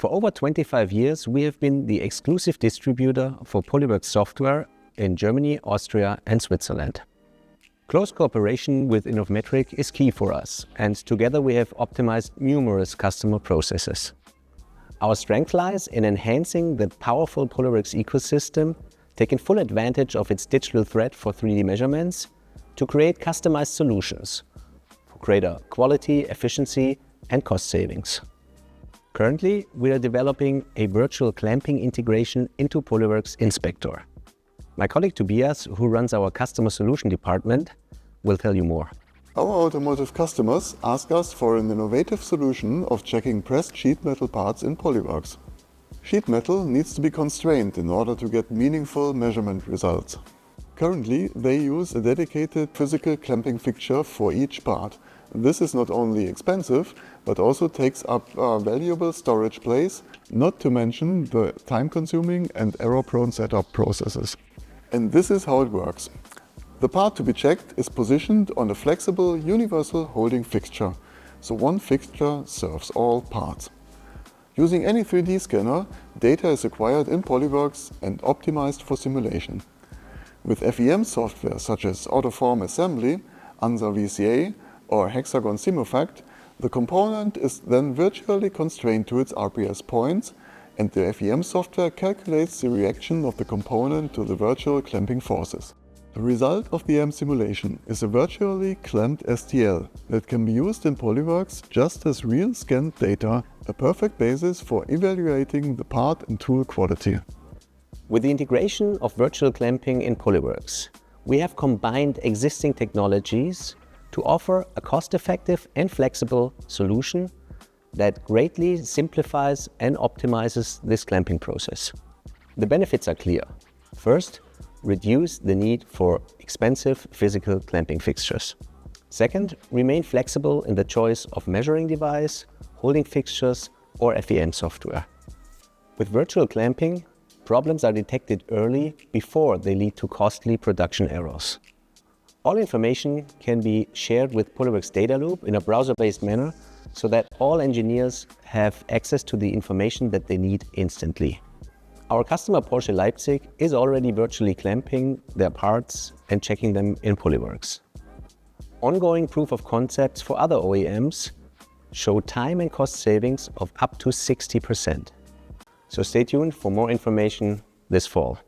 For over 25 years, we have been the exclusive distributor for PolyWorks software in Germany, Austria, and Switzerland. Close cooperation with InnovMetric is key for us, and together we have optimized numerous customer processes. Our strength lies in enhancing the powerful PolyWorks ecosystem, taking full advantage of its digital thread for 3D measurements to create customized solutions for greater quality, efficiency, and cost savings. Currently, we are developing a virtual clamping integration into PolyWorks Inspector. My colleague Tobias, who runs our customer solution department, will tell you more. Our automotive customers ask us for an innovative solution of checking pressed sheet metal parts in PolyWorks. Sheet metal needs to be constrained in order to get meaningful measurement results. Currently, they use a dedicated physical clamping fixture for each part. This is not only expensive, but also takes up valuable storage space, not to mention the time-consuming and error-prone setup processes. And this is how it works. The part to be checked is positioned on a flexible, universal holding fixture, so one fixture serves all parts. Using any 3D scanner, data is acquired in PolyWorks and optimized for simulation. With FEM software such as Autoform Assembly, ANSA VCA, or Hexagon Simufact, the component is then virtually constrained to its RPS points, and the FEM software calculates the reaction of the component to the virtual clamping forces. The result of the EM simulation is a virtually clamped STL that can be used in PolyWorks just as real scanned data, a perfect basis for evaluating the part and tool quality. With the integration of virtual clamping in PolyWorks, we have combined existing technologies to offer a cost-effective and flexible solution that greatly simplifies and optimizes this clamping process. The benefits are clear. First, reduce the need for expensive physical clamping fixtures. Second, remain flexible in the choice of measuring device, holding fixtures, or FEM software. With virtual clamping, problems are detected early before they lead to costly production errors. All information can be shared with PolyWorks DataLoop in a browser-based manner so that all engineers have access to the information that they need instantly. Our customer Porsche Leipzig is already virtually clamping their parts and checking them in PolyWorks. Ongoing proof of concepts for other OEMs show time and cost savings of up to 60%. So stay tuned for more information this fall.